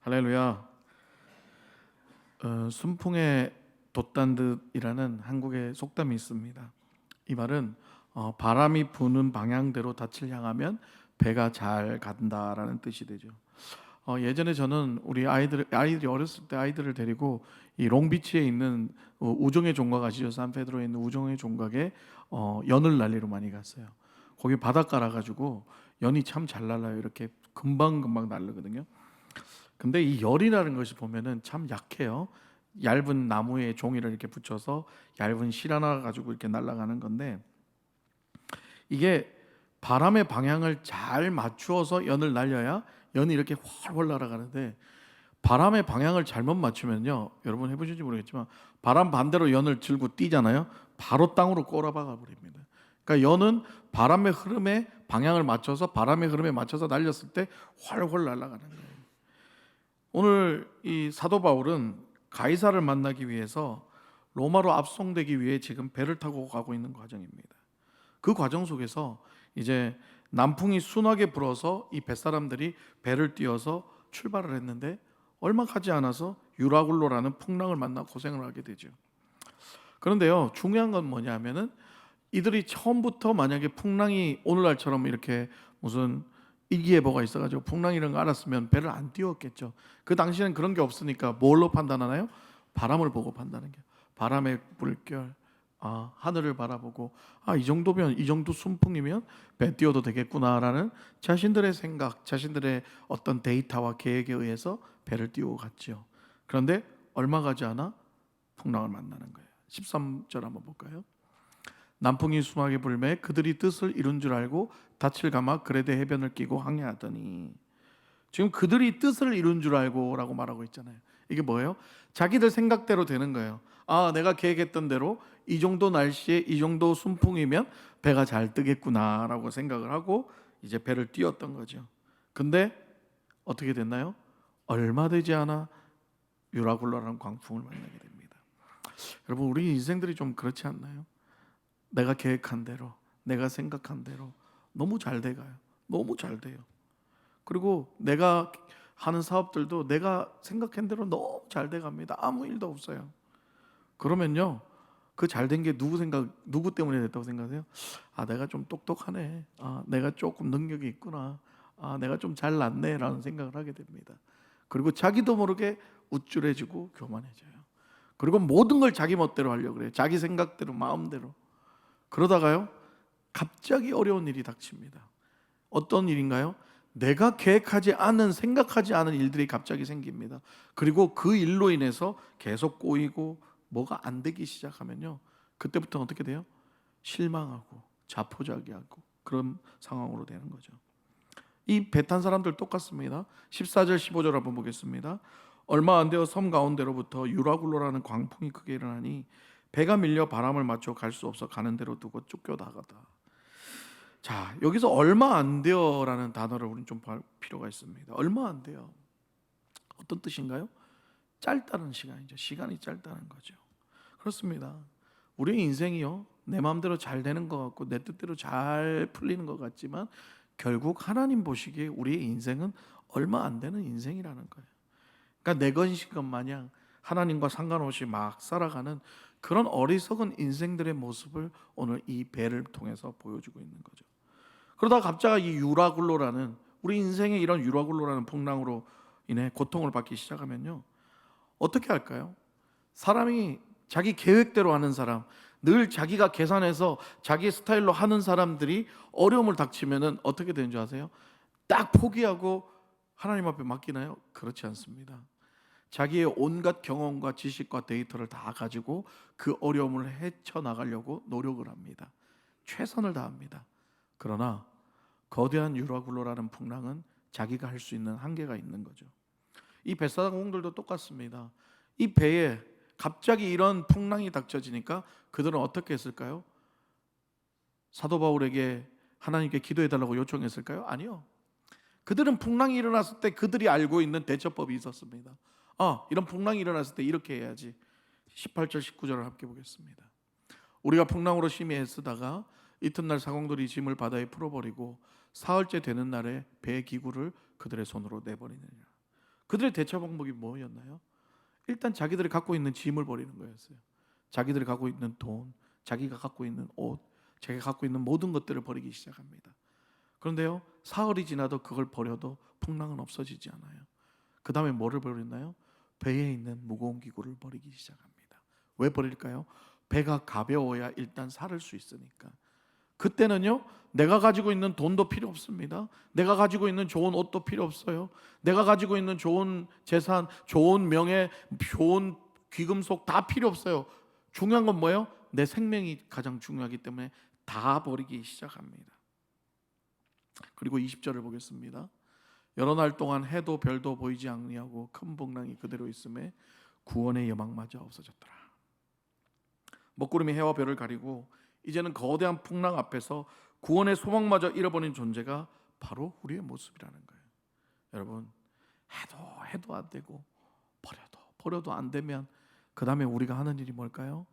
할렐루야. 순풍에 돛단 듯이라는 한국의 속담이 있습니다. 이 말은 바람이 부는 방향대로 닻을 향하면 배가 잘 간다라는 뜻이 되죠. 예전에 저는 우리 아이들이 어렸을 때 아이들을 데리고 이 롱비치에 있는 우정의 종각 아시죠? 산페드로에 있는 우정의 종각에 연을 날리러 많이 갔어요. 거기 바닷가라 가지고 연이 참 잘 날라요. 이렇게 금방금방 날르거든요. 근데 이 열이라는 것이 보면은 참 약해요. 얇은 나무에 종이를 이렇게 붙여서 얇은 실 하나 가지고 이렇게 날아가는 건데, 이게 바람의 방향을 잘 맞추어서 연을 날려야 연이 이렇게 훨훨 날아가는데, 바람의 방향을 잘못 맞추면요, 여러분 해보실지 모르겠지만 바람 반대로 연을 들고 뛰잖아요. 바로 땅으로 꼬라박아 버립니다. 그러니까 연은 바람의 흐름에 방향을 맞춰서 바람의 흐름에 맞춰서 날렸을 때 훨훨 날아가는 거예요. 오늘 이 사도 바울은 가이사를 만나기 위해서 로마로 압송되기 위해 지금 배를 타고 가고 있는 과정입니다. 그 과정 속에서 이제 남풍이 순하게 불어서 이 뱃사람들이 배를 띄워서 출발을 했는데, 얼마 가지 않아서 유라굴로라는 풍랑을 만나 고생을 하게 되죠. 그런데요, 중요한 건 뭐냐면은 이들이 처음부터 만약에 풍랑이 오늘날처럼 이렇게 무슨 일기예보가 있어가지고 풍랑 이런 거 알았으면 배를 안 띄웠겠죠. 그 당시에는 그런 게 없으니까 뭘로 판단하나요? 바람을 보고 판단하는 게. 바람의 물결, 하늘을 바라보고, 이 정도면, 이 정도 순풍이면 배 띄워도 되겠구나라는 자신들의 생각, 자신들의 어떤 데이터와 계획에 의해서 배를 띄우고 갔죠. 그런데 얼마 가지 않아 풍랑을 만나는 거예요. 13절 한번 볼까요? 남풍이 순하게 불매 그들이 뜻을 이룬 줄 알고 닻을 감아 그레데 해변을 끼고 항해하더니, 지금 그들이 뜻을 이룬 줄 알고 라고 말하고 있잖아요. 이게 뭐예요? 자기들 생각대로 되는 거예요. 내가 계획했던 대로 이 정도 날씨에 이 정도 순풍이면 배가 잘 뜨겠구나 라고 생각을 하고 이제 배를 띄웠던 거죠. 근데 어떻게 됐나요? 얼마 되지 않아 유라굴라라는 광풍을 만나게 됩니다. 여러분, 우리 인생들이 좀 그렇지 않나요? 내가 계획한 대로, 내가 생각한 대로 너무 잘 돼가요. 너무 잘 돼요. 그리고 내가 하는 사업들도 내가 생각한 대로 너무 잘 돼갑니다. 아무 일도 없어요. 그러면요, 그 잘 된 게 누구 때문에 됐다고 생각하세요? 내가 좀 똑똑하네. 내가 조금 능력이 있구나. 내가 좀 잘났네라는 생각을 하게 됩니다. 그리고 자기도 모르게 우쭐해지고 교만해져요. 그리고 모든 걸 자기 멋대로 하려고 그래요. 자기 생각대로, 마음대로. 그러다가요, 갑자기 어려운 일이 닥칩니다. 어떤 일인가요? 내가 계획하지 않은, 생각하지 않은 일들이 갑자기 생깁니다. 그리고 그 일로 인해서 계속 꼬이고 뭐가 안 되기 시작하면요, 그때부터 어떻게 돼요? 실망하고 자포자기하고 그런 상황으로 되는 거죠. 이 배 탄 사람들 똑같습니다. 14절 15절 한번 보겠습니다. 얼마 안 되어 섬 가운데로부터 유라굴로라는 광풍이 크게 일어나니 배가 밀려 바람을 맞춰 갈 수 없어 가는 대로 두고 쫓겨나가다. 자, 여기서 얼마 안 돼요라는 단어를 우리는 좀 볼 필요가 있습니다. 얼마 안 돼요. 어떤 뜻인가요? 짧다는 시간이죠. 시간이 짧다는 거죠. 그렇습니다. 우리의 인생이요, 내 마음대로 잘 되는 것 같고 내 뜻대로 잘 풀리는 것 같지만 결국 하나님 보시기에 우리의 인생은 얼마 안 되는 인생이라는 거예요. 그러니까 내 것인 것 마냥 하나님과 상관없이 막 살아가는 그런 어리석은 인생들의 모습을 오늘 이 배를 통해서 보여주고 있는 거죠. 그러다가 갑자기 이 유라굴로라는, 우리 인생에 이런 유라굴로라는 풍랑으로 인해 고통을 받기 시작하면요, 어떻게 할까요? 사람이 자기 계획대로 하는 사람, 늘 자기가 계산해서 자기 스타일로 하는 사람들이 어려움을 닥치면은 어떻게 되는 줄 아세요? 딱 포기하고 하나님 앞에 맡기나요? 그렇지 않습니다. 자기의 온갖 경험과 지식과 데이터를 다 가지고 그 어려움을 헤쳐나가려고 노력을 합니다. 최선을 다합니다. 그러나 거대한 유라굴로라는 풍랑은 자기가 할 수 있는 한계가 있는 거죠. 이 뱃사공들도 똑같습니다. 이 배에 갑자기 이런 풍랑이 닥쳐지니까 그들은 어떻게 했을까요? 사도 바울에게 하나님께 기도해달라고 요청했을까요? 아니요. 그들은 풍랑이 일어났을 때 그들이 알고 있는 대처법이 있었습니다. 이런 풍랑이 일어났을 때 이렇게 해야지. 18절 19절을 함께 보겠습니다. 우리가 풍랑으로 심히 애쓰다가 이튿날 사공들이 짐을 바다에 풀어버리고 사흘째 되는 날에 배 기구를 그들의 손으로 내버리느니라. 그들의 대처 방법이 뭐였나요? 일단 자기들이 갖고 있는 짐을 버리는 거였어요. 자기들이 갖고 있는 돈, 자기가 갖고 있는 옷, 자기가 갖고 있는 모든 것들을 버리기 시작합니다. 그런데요, 사흘이 지나도 그걸 버려도 풍랑은 없어지지 않아요. 그 다음에 뭐를 버렸나요? 배에 있는 무거운 기구를 버리기 시작합니다. 왜 버릴까요? 배가 가벼워야 일단 살을 수 있으니까. 그때는요, 내가 가지고 있는 돈도 필요 없습니다. 내가 가지고 있는 좋은 옷도 필요 없어요. 내가 가지고 있는 좋은 재산, 좋은 명예, 좋은 귀금속 다 필요 없어요. 중요한 건 뭐예요? 내 생명이 가장 중요하기 때문에 다 버리기 시작합니다. 그리고 20절을 보겠습니다. 여러 날 동안 해도 별도 보이지 아니하고 큰 풍랑이 그대로 있음에 구원의 여망마저 없어졌더라. 먹구름이 해와 별을 가리고 이제는 거대한 풍랑 앞에서 구원의 소망마저 잃어버린 존재가 바로 우리의 모습이라는 거예요. 여러분, 해도 안 되고 버려도 안 되면 그 다음에 우리가 하는 일이 뭘까요?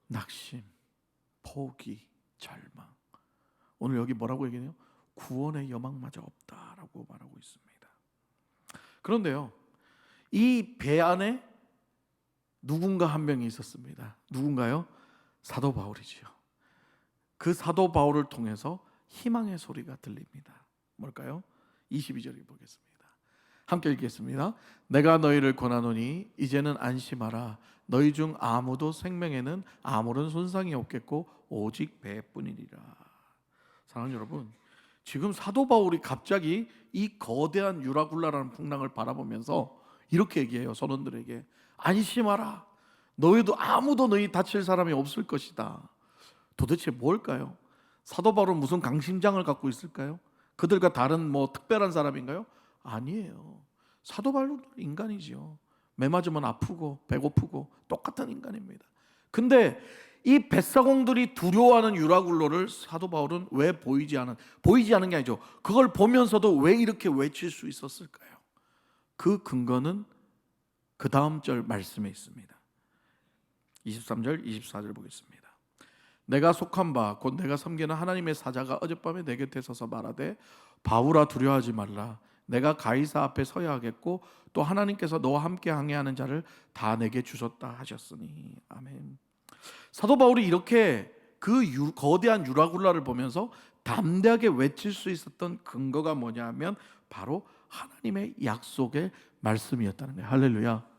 낙심, 포기, 절망. 오늘 여기 뭐라고 얘기해요? 구원의 여망마저 없다라고 말하고 있습니다. 그런데요, 이 배 안에 누군가 한 명이 있었습니다. 누군가요? 사도 바울이지요. 그 사도 바울을 통해서 희망의 소리가 들립니다. 뭘까요? 22절을 보겠습니다. 함께 읽겠습니다. 내가 너희를 권하노니 이제는 안심하라. 너희 중 아무도 생명에는 아무런 손상이 없겠고 오직 배뿐이니라. 사랑하는 여러분, 지금 사도 바울이 갑자기 이 거대한 유라굴라라는 풍랑을 바라보면서 이렇게 얘기해요. 선원들에게 안심하라. 너희도 아무도 너희 다칠 사람이 없을 것이다. 도대체 뭘까요? 사도 바울은 무슨 강심장을 갖고 있을까요? 그들과 다른 특별한 사람인가요? 아니에요. 사도 바울은 인간이죠. 매 맞으면 아프고 배고프고 똑같은 인간입니다. 근데 이 뱃사공들이 두려워하는 유라굴로를 사도 바울은 왜 보이지 않은 게 아니죠. 그걸 보면서도 왜 이렇게 외칠 수 있었을까요? 그 근거는 그 다음 절 말씀에 있습니다. 23절, 24절 보겠습니다. 내가 속한 바 곧 내가 섬기는 하나님의 사자가 어젯밤에 내 곁에 서서 말하되 바울아 두려워하지 말라. 내가 가이사 앞에 서야 하겠고 또 하나님께서 너와 함께 항해하는 자를 다 내게 주셨다 하셨으니. 아멘. 사도 바울이 이렇게 그 거대한 유라굴라를 보면서 담대하게 외칠 수 있었던 근거가 뭐냐 하면 바로 하나님의 약속의 말씀이었다는 거예요. 할렐루야.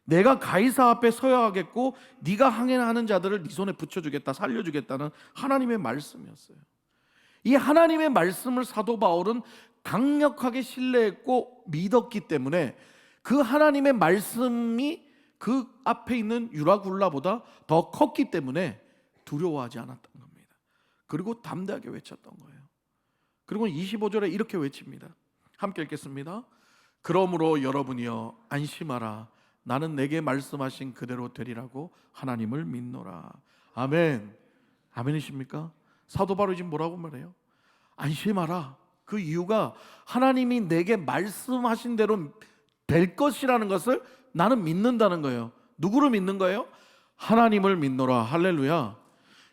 내가 가이사 앞에 서야 하겠고 네가 항해하는 자들을 네 손에 붙여주겠다, 살려주겠다는 하나님의 말씀이었어요. 이 하나님의 말씀을 사도 바울은 강력하게 신뢰했고 믿었기 때문에 그 하나님의 말씀이 그 앞에 있는 유라굴라보다 더 컸기 때문에 두려워하지 않았던 겁니다. 그리고 담대하게 외쳤던 거예요. 그리고 25절에 이렇게 외칩니다. 함께 읽겠습니다. 그러므로 여러분이여 안심하라. 나는 내게 말씀하신 그대로 되리라고 하나님을 믿노라. 아멘. 아멘이십니까? 사도 바울이 지금 뭐라고 말해요? 안심하라. 그 이유가 하나님이 내게 말씀하신 대로 될 것이라는 것을 나는 믿는다는 거예요. 누구를 믿는 거예요? 하나님을 믿노라. 할렐루야.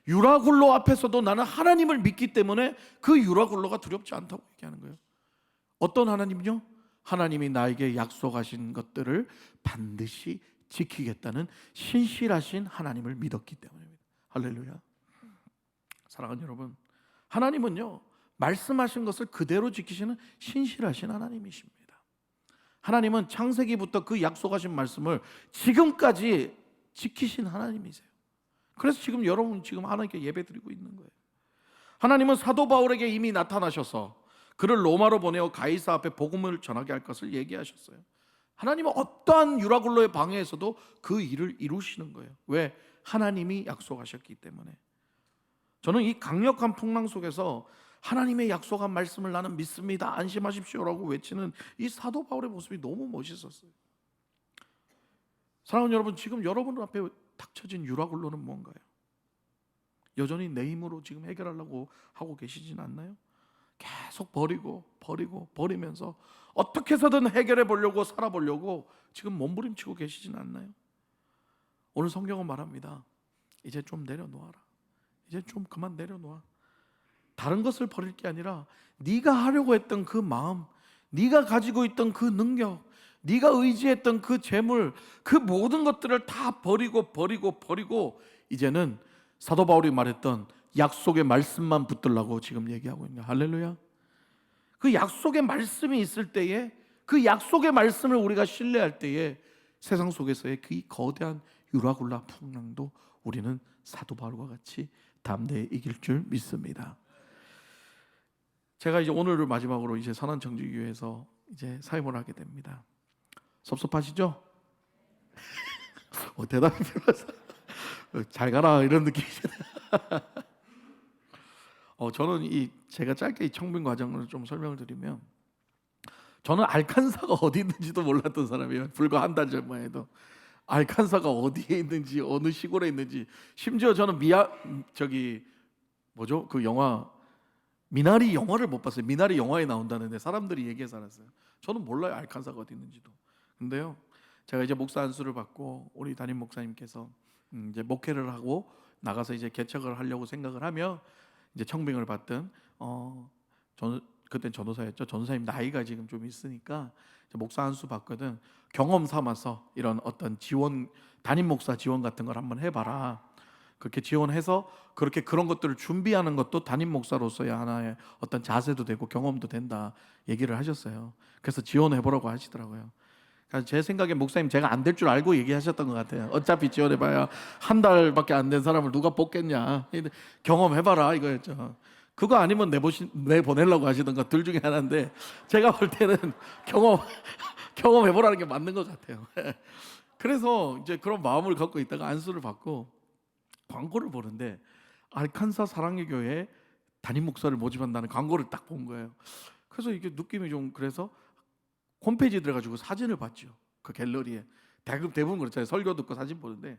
유라굴로 앞에서도 나는 하나님을 믿기 때문에 그 유라굴로가 두렵지 않다고 얘기하는 거예요. 어떤 하나님요? 하나님이 나에게 약속하신 것들을 반드시 지키겠다는 신실하신 하나님을 믿었기 때문입니다. 할렐루야. 사랑하는 여러분, 하나님은요 말씀하신 것을 그대로 지키시는 신실하신 하나님이십니다. 하나님은 창세기부터 그 약속하신 말씀을 지금까지 지키신 하나님이세요. 그래서 지금 여러분 지금 하나님께 예배드리고 있는 거예요. 하나님은 사도 바울에게 이미 나타나셔서 그를 로마로 보내어 가이사 앞에 복음을 전하게 할 것을 얘기하셨어요. 하나님은 어떠한 유라굴로의 방해에서도 그 일을 이루시는 거예요. 왜? 하나님이 약속하셨기 때문에. 저는 이 강력한 풍랑 속에서 하나님의 약속한 말씀을 나는 믿습니다, 안심하십시오라고 외치는 이 사도 바울의 모습이 너무 멋있었어요. 사랑하는 여러분, 지금 여러분 앞에 닥쳐진 유라굴로는 뭔가요? 여전히 내 힘으로 지금 해결하려고 하고 계시진 않나요? 계속 버리면서 어떻게 해서든 해결해 보려고 살아보려고 지금 몸부림치고 계시진 않나요? 오늘 성경은 말합니다. 이제 좀 내려놓아라. 이제 좀 그만 내려놓아. 다른 것을 버릴 게 아니라 네가 하려고 했던 그 마음, 네가 가지고 있던 그 능력, 네가 의지했던 그 재물, 그 모든 것들을 다 버리고 이제는 사도 바울이 말했던 약속의 말씀만 붙들라고 지금 얘기하고 있는, 할렐루야. 그 약속의 말씀이 있을 때에, 그 약속의 말씀을 우리가 신뢰할 때에 세상 속에서의 그 거대한 유라굴라 풍랑도 우리는 사도 바울과 같이 담대히 이길 줄 믿습니다. 제가 이제 오늘을 마지막으로 이제 선한청주교회에서 이제 사임을 하게 됩니다. 섭섭하시죠? 대답이 필요해서 잘 가라 이런 느낌이잖아요. 저는 제가 짧게 이 청빙 과정을 좀 설명을 드리면, 저는 알칸사가 어디 있는지도 몰랐던 사람이에요. 불과 한 달 전만 해도 알칸사가 어디에 있는지, 어느 시골에 있는지, 심지어 저는 그 영화 미나리 영화를 못 봤어요. 미나리 영화에 나온다는데 사람들이 얘기해서 알았어요. 저는 몰라요, 알칸사가 어디 있는지도. 근데요, 제가 이제 목사 안수를 받고 우리 담임 목사님께서 이제 목회를 하고 나가서 이제 개척을 하려고 생각을 하며 이제 청빙을 받던 그때 전도사였죠. 전도사님 나이가 지금 좀 있으니까 목사 안수 받거든. 경험 삼아서 이런 어떤 지원, 담임 목사 지원 같은 걸 한번 해봐라. 그렇게 지원해서 그런 것들을 준비하는 것도 담임 목사로서의 하나의 어떤 자세도 되고 경험도 된다 얘기를 하셨어요. 그래서 지원해보라고 하시더라고요. 그러니까 제 생각에 목사님 제가 안 될 줄 알고 얘기하셨던 것 같아요. 어차피 지원해봐야 한 달밖에 안 된 사람을 누가 뽑겠냐, 경험해봐라 이거였죠. 그거 아니면 내보내려고 하시던가 둘 중에 하나인데, 제가 볼 때는 경험해보라는 게 맞는 것 같아요. 그래서 이제 그런 마음을 갖고 있다가 안수를 받고 광고를 보는데, 알칸사 사랑의 교회 담임 목사를 모집한다는 광고를 딱 본 거예요. 그래서 이게 느낌이 좀, 그래서 홈페이지에 들어가지고 사진을 봤죠. 그 갤러리에 대부분 그렇잖아요. 설교 듣고 사진 보는데,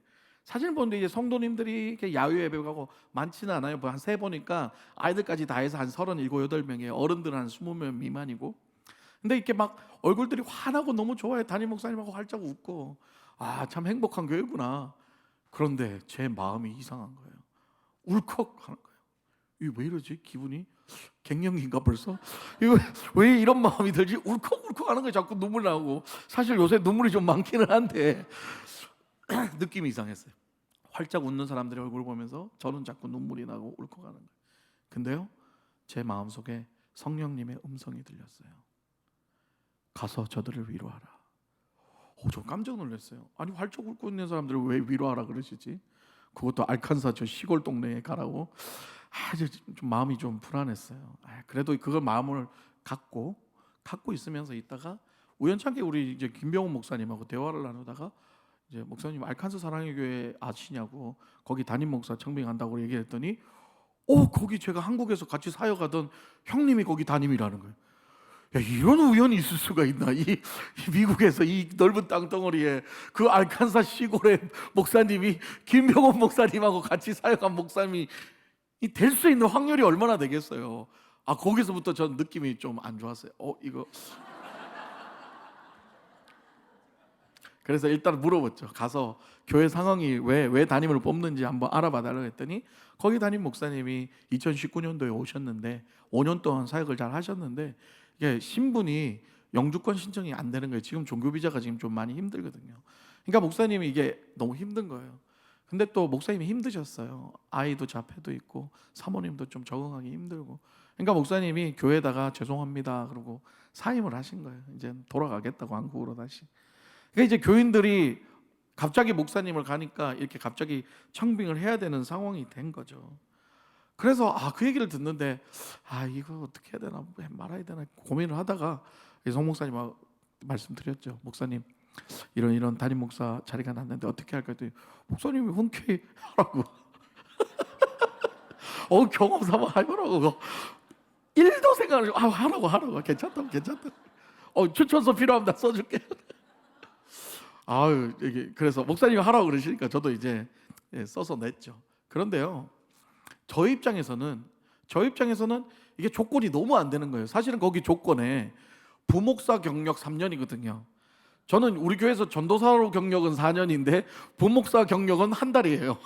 이제 성도님들이 이렇게 야외 예배 가고 많지는 않아요. 한 세 보니까 아이들까지 다 해서 한 37, 8명이에요. 어른들은 한 20명 미만이고. 근데 이렇게 막 얼굴들이 환하고 너무 좋아요. 담임 목사님하고 활짝 웃고, 참 행복한 교회구나. 그런데 제 마음이 이상한 거예요. 울컥 하는 거예요. 이게 왜 이러지? 기분이 갱년기인가 벌써? 이거 왜 이런 마음이 들지? 울컥울컥 하는 거예요. 자꾸 눈물 나오고. 사실 요새 눈물이 좀 많기는 한데 느낌이 이상했어요. 활짝 웃는 사람들의 얼굴을 보면서 저는 자꾸 눈물이 나고 울컥하는 거예요. 근데요, 제 마음속에 성령님의 음성이 들렸어요. 가서 저들을 위로하라. 저 깜짝 놀랐어요. 아니, 활짝 웃고 있는 사람들을 왜 위로하라 그러시지? 그것도 알칸사 저 시골 동네에 가라고? 좀 마음이 좀 불안했어요. 그래도 그걸 마음을 갖고 있으면서 있다가 우연찮게 우리 이제 김병훈 목사님하고 대화를 나누다가, 이제 목사님 알칸사 사랑의 교회 아시냐고, 거기 담임 목사 청빙한다고 얘기했더니, 거기 제가 한국에서 같이 사역하던 형님이 거기 담임이라는 거예요. 야, 이런 우연이 있을 수가 있나? 이 미국에서 이 넓은 땅덩어리에 그 알칸사 시골의 목사님이 김병훈 목사님하고 같이 사역한 목사님이 될 수 있는 확률이 얼마나 되겠어요? 거기서부터 전 느낌이 좀 안 좋았어요. 이거. 그래서 일단 물어봤죠. 가서 교회 상황이 왜 담임을 뽑는지 한번 알아봐 달라고 했더니, 거기 담임 목사님이 2019년도에 오셨는데 5년 동안 사역을 잘 하셨는데, 이게 신분이 영주권 신청이 안 되는 거예요. 지금 종교 비자가 지금 좀 많이 힘들거든요. 그러니까 목사님이 이게 너무 힘든 거예요. 근데 또 목사님이 힘드셨어요. 아이도 자폐도 있고 사모님도 좀 적응하기 힘들고. 그러니까 목사님이 교회에다가 죄송합니다 그러고 사임을 하신 거예요. 이제 돌아가겠다고 한국으로 다시. 그러니까 이제 교인들이 갑자기 목사님을 가니까 이렇게 갑자기 청빙을 해야 되는 상황이 된 거죠. 그래서 그 얘기를 듣는데, 이거 어떻게 해야 되나, 말아야 되나 고민을 하다가 송 목사님하고 말씀드렸죠. 목사님, 이런 담임 목사 자리가 났는데 어떻게 할까 했더니, 목사님이 흔쾌히 하라고. 경험 삼아 해보라고. 1도 생각을 하라고. 괜찮다. 추천서 필요합니다. 써줄게. 그래서 목사님이 하라고 그러시니까 저도 이제 써서 냈죠. 그런데요, 저 입장에서는 이게 조건이 너무 안 되는 거예요. 사실은 거기 조건에 부목사 경력 3년이거든요. 저는 우리 교회에서 전도사로 경력은 4년인데 부목사 경력은 한 달이에요.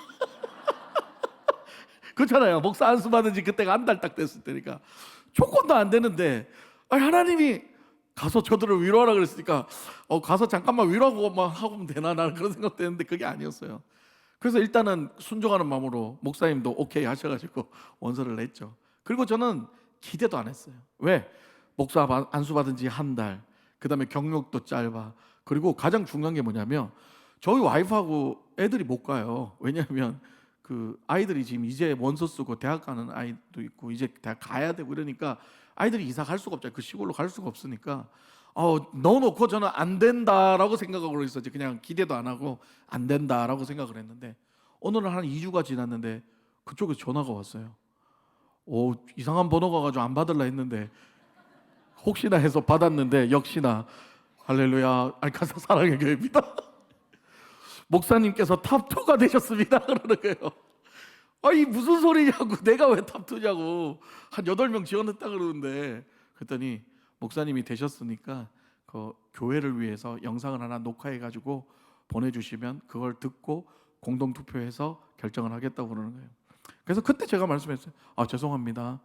그렇잖아요. 목사 안수 받은 지 그때가 한 달 딱 됐을 때니까 조건도 안 되는데, 하나님이 가서 저들을 위로하라 그랬으니까 가서 잠깐만 위로하고만 하면 되나, 나는 그런 생각도 했는데 그게 아니었어요. 그래서 일단은 순종하는 마음으로 목사님도 오케이 하셔가지고 원서를 냈죠. 그리고 저는 기대도 안 했어요. 왜? 목사 안수 받은 지 한 달, 그 다음에 경력도 짧아. 그리고 가장 중요한 게 뭐냐면 저희 와이프하고 애들이 못 가요. 왜냐하면 그 아이들이 지금 이제 원서 쓰고 대학 가는 아이도 있고 이제 대학 가야 되고 이러니까 아이들이 이사 갈 수가 없잖아요. 그 시골로 갈 수가 없으니까 넣어놓고 저는 안 된다라고 생각하고 있었지. 그냥 기대도 안 하고 안 된다라고 생각을 했는데 어느 날 한 2주가 지났는데 그쪽에서 전화가 왔어요. 이상한 번호가 가지고 안 받을라 했는데 혹시나 해서 받았는데 역시나 할렐루야 알카사 사랑의 교회입니다. 목사님께서 탑2가 되셨습니다. 그러는 거예요. 이 무슨 소리냐고, 내가 왜 탑2냐고, 한 8명 지원했다 그러는데, 그랬더니 목사님이 되셨으니까 그 교회를 위해서 영상을 하나 녹화해가지고 보내주시면 그걸 듣고 공동투표해서 결정을 하겠다고 그러는 거예요. 그래서 그때 제가 말씀했어요. 죄송합니다,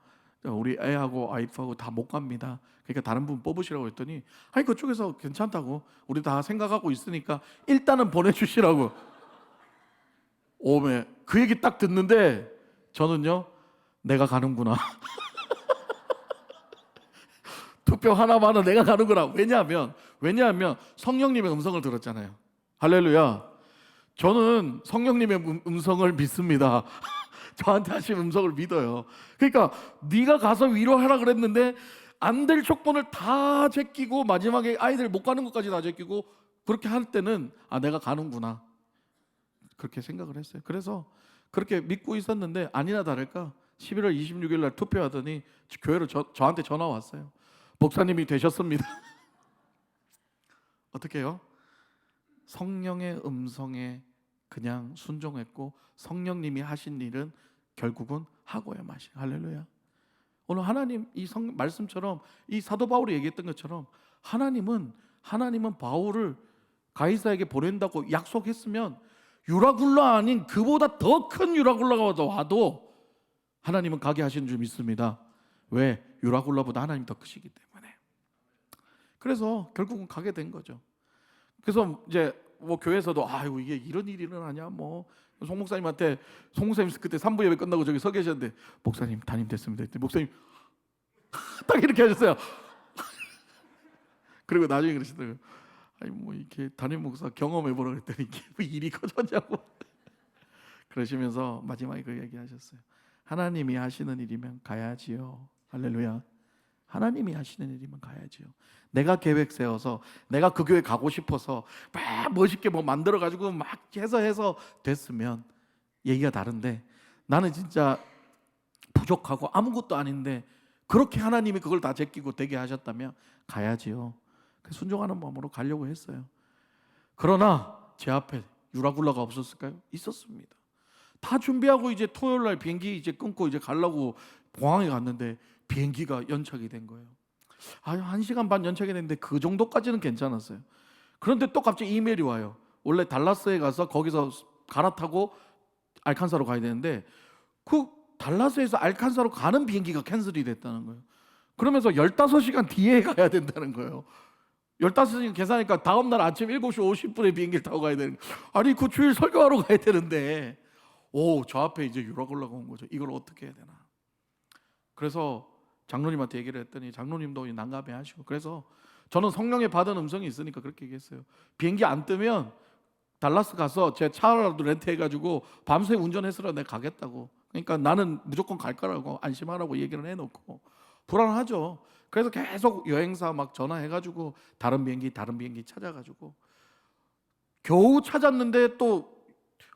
우리 애하고 와이프하고 다 못 갑니다. 그러니까 다른 분 뽑으시라고 했더니 그쪽에서 괜찮다고, 우리 다 생각하고 있으니까 일단은 보내주시라고. 오메, 그 얘기 딱 듣는데 저는요, 내가 가는구나. 투표 하나만은 내가 가는구나. 왜냐하면 성령님의 음성을 들었잖아요. 할렐루야. 저는 성령님의 음성을 믿습니다. 저한테 하신 음성을 믿어요. 그러니까 네가 가서 위로하라 그랬는데 안 될 촉본을 다 제끼고 마지막에 아이들 못 가는 것까지 다 제끼고 그렇게 할 때는 내가 가는구나, 그렇게 생각을 했어요. 그래서 그렇게 믿고 있었는데 아니나 다를까 11월 26일 날 투표하더니 교회로 저한테 전화 왔어요. 목사님이 되셨습니다. 어떻게 해요? 성령의 음성에 그냥 순종했고 성령님이 하신 일은 결국은 하고야 마시. 할렐루야. 오늘 하나님 이 말씀처럼 이 사도 바울이 얘기했던 것처럼 하나님은 바울을 가이사에게 보낸다고 약속했으면 유라굴라 아닌 그보다 더 큰 유라굴라가 와도 하나님은 가게 하시는 줄 믿습니다. 왜? 유라굴라보다 하나님이 더 크시기 때문에. 그래서 결국은 가게 된 거죠. 그래서 이제 교회에서도 이게 이런 일이 일어나냐, 송 목사님한테, 송 목사님 그때 3부 예배 끝나고 저기 서 계셨는데 목사님 담임 됐습니다. 목사님 딱 이렇게 하셨어요. 그리고 나중에 그러시더라고요. 이렇게 담임 목사 경험해 보라 그랬더니 이게 일이 커졌냐고. 그러시면서 마지막에 그 얘기 하셨어요. 하나님이 하시는 일이면 가야지요. 할렐루야. 하나님이 하시는 일이면 가야지요. 내가 계획 세워서 내가 그 교회 가고 싶어서 막 멋있게 만들어 가지고 막 해서 됐으면 얘기가 다른데, 나는 진짜 부족하고 아무것도 아닌데 그렇게 하나님이 그걸 다 제끼고 되게 하셨다면 가야지요. 순종하는 마음으로 가려고 했어요. 그러나 제 앞에 유라굴라가 없었을까요? 있었습니다. 다 준비하고 이제 토요일 날 비행기 이제 끊고 이제 가려고 공항에 갔는데 비행기가 연착이 된 거예요. 1시간 반 연착이 됐는데 그 정도까지는 괜찮았어요. 그런데 또 갑자기 이메일이 와요. 원래 달라스에 가서 거기서 갈아타고 알칸사로 가야 되는데 그 달라스에서 알칸사로 가는 비행기가 캔슬이 됐다는 거예요. 그러면서 15시간 뒤에 가야 된다는 거예요. 15시간 계산하니까 다음날 아침 7시 50분에 비행기를 타고 가야 되는 거예요. 그 주일 설교하러 가야 되는데 저 앞에 이제 유라굴라가 온 거죠. 이걸 어떻게 해야 되나. 그래서 장로님한테 얘기를 했더니 장로님도 난감해 하시고, 그래서 저는 성령의 받은 음성이 있으니까 그렇게 얘기했어요. 비행기 안 뜨면 달라스 가서 제 차라도 렌트해가지고 밤새 운전해서라도 내가 가겠다고. 그러니까 나는 무조건 갈 거라고 안심하라고 얘기를 해놓고, 불안하죠. 그래서 계속 여행사 막 전화해가지고 다른 비행기 찾아가지고 겨우 찾았는데 또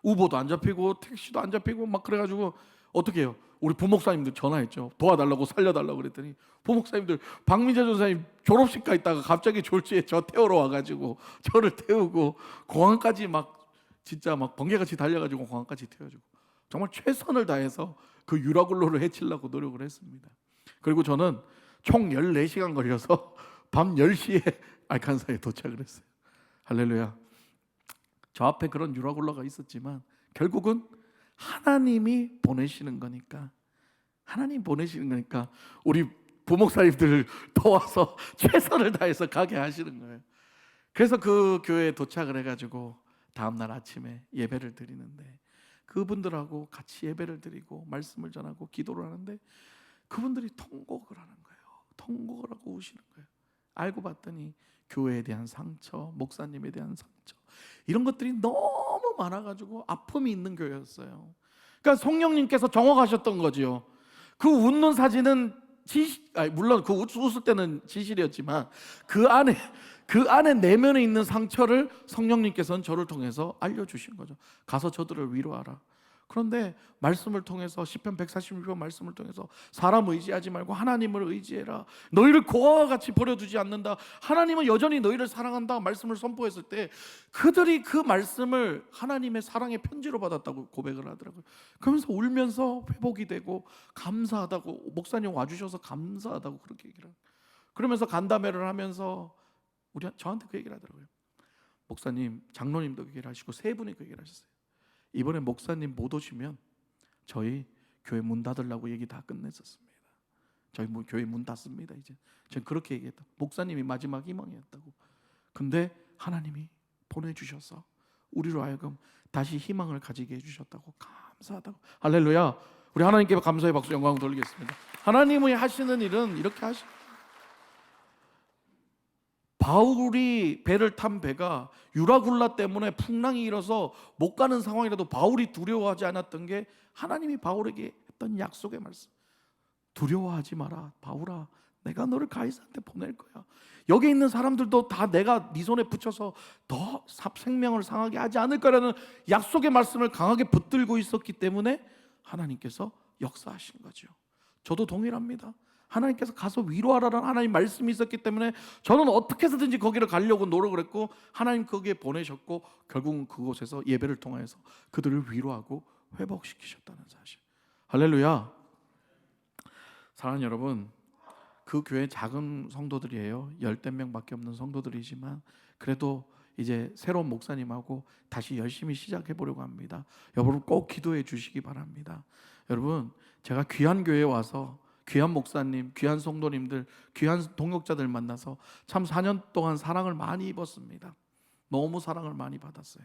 우버도 안 잡히고 택시도 안 잡히고 막 그래가지고 어떻게 해요? 우리 부목사님들 전화했죠. 도와달라고, 살려달라고 그랬더니 부목사님들, 박민재 전사님 졸업식 가 있다가 갑자기 졸지에 저 태우러 와가지고 저를 태우고 공항까지 진짜 번개같이 달려가지고 공항까지 태워주고 정말 최선을 다해서 그 유라굴로를 해치려고 노력을 했습니다. 그리고 저는 총 14시간 걸려서 밤 10시에 알칸사에 도착을 했어요. 할렐루야. 저 앞에 그런 유라굴라가 있었지만 결국은 하나님이 보내시는 거니까 우리 부목사님들을 도와서 최선을 다해서 가게 하시는 거예요. 그래서 그 교회에 도착을 해가지고 다음날 아침에 예배를 드리는데 그분들하고 같이 예배를 드리고 말씀을 전하고 기도를 하는데 그분들이 통곡을 하는 거예요. 통곡을 하고 우시는 거예요. 알고 봤더니 교회에 대한 상처, 목사님에 대한 상처, 이런 것들이 너무 많아가지고 아픔이 있는 교회였어요. 그러니까 성령님께서 정확하셨던 거죠. 그 웃는 사진은 물론 그 웃을 때는 진실이었지만 그 안에 내면에 있는 상처를 성령님께서는 저를 통해서 알려주신 거죠. 가서 저들을 위로하라. 그런데 말씀을 통해서 시편 146편 말씀을 통해서 사람 의지하지 말고 하나님을 의지해라. 너희를 고아와 같이 버려두지 않는다. 하나님은 여전히 너희를 사랑한다. 말씀을 선포했을 때 그들이 그 말씀을 하나님의 사랑의 편지로 받았다고 고백을 하더라고요. 그러면서 울면서 회복이 되고 감사하다고, 목사님 와주셔서 감사하다고 그렇게 얘기를 해요. 그러면서 간담회를 하면서 저한테 그 얘기를 하더라고요. 목사님, 장로님도 그 얘기를 하시고 세 분이 그 얘기를 하셨어요. 이번에 목사님 못 오시면 저희 교회 문 닫으려고 얘기 다 끝냈었습니다. 저희 교회 문 닫습니다. 이제 전 그렇게 얘기했다. 목사님이 마지막 희망이었다고. 근데 하나님이 보내주셔서 우리로 하여금 다시 희망을 가지게 해주셨다고 감사하다고. 할렐루야. 우리 하나님께 감사의 박수 영광 돌리겠습니다. 하나님이 하시는 일은 이렇게 바울이 배를 탄 배가 유라굴라 때문에 풍랑이 일어서 못 가는 상황이라도 바울이 두려워하지 않았던 게 하나님이 바울에게 했던 약속의 말씀. 두려워하지 마라. 바울아, 내가 너를 가이사한테 보낼 거야. 여기 있는 사람들도 다 내가 네 손에 붙여서 더 생명을 상하게 하지 않을 거라는 약속의 말씀을 강하게 붙들고 있었기 때문에 하나님께서 역사하신 거죠. 저도 동일합니다. 하나님께서 가서 위로하라는 하나님 말씀이 있었기 때문에 저는 어떻게 해서든지 거기를 가려고 노력을 했고 하나님 거기에 보내셨고 결국은 그곳에서 예배를 통해서 그들을 위로하고 회복시키셨다는 사실. 할렐루야. 사랑하는 여러분, 그 교회 작은 성도들이에요. 10명밖에 없는 성도들이지만 그래도 이제 새로운 목사님하고 다시 열심히 시작해 보려고 합니다. 여러분 꼭 기도해 주시기 바랍니다. 여러분, 제가 귀한 교회에 와서 귀한 목사님, 귀한 성도님들, 귀한 동역자들 만나서 참 4년 동안 사랑을 많이 입었습니다. 너무 사랑을 많이 받았어요.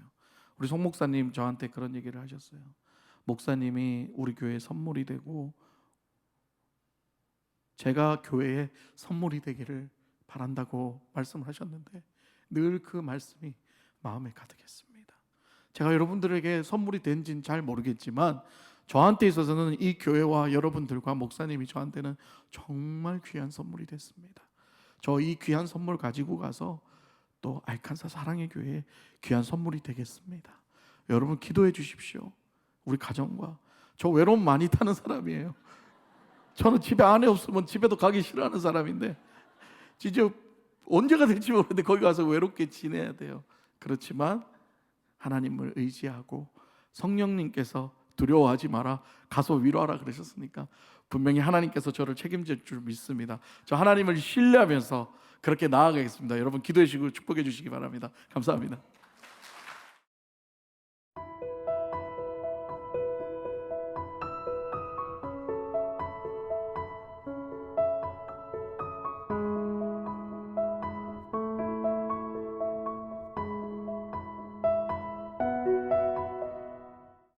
우리 송 목사님 저한테 그런 얘기를 하셨어요. 목사님이 우리 교회에 선물이 되고 제가 교회에 선물이 되기를 바란다고 말씀을 하셨는데 늘 그 말씀이 마음에 가득했습니다. 제가 여러분들에게 선물이 된지는 잘 모르겠지만 저한테 있어서는 이 교회와 여러분들과 목사님이 저한테는 정말 귀한 선물이 됐습니다. 저 이 귀한 선물 가지고 가서 또 알칸사 사랑의 교회에 귀한 선물이 되겠습니다. 여러분 기도해 주십시오. 우리 가정과. 저 외로움 많이 타는 사람이에요. 저는 집에 아내 없으면 집에도 가기 싫어하는 사람인데 진짜 언제가 될지 모르는데 거기 가서 외롭게 지내야 돼요. 그렇지만 하나님을 의지하고 성령님께서 두려워하지 마라, 가서 위로하라 그러셨으니까 분명히 하나님께서 저를 책임질 줄 믿습니다. 저 하나님을 신뢰하면서 그렇게 나아가겠습니다. 여러분 기도해 주시고 축복해 주시기 바랍니다. 감사합니다.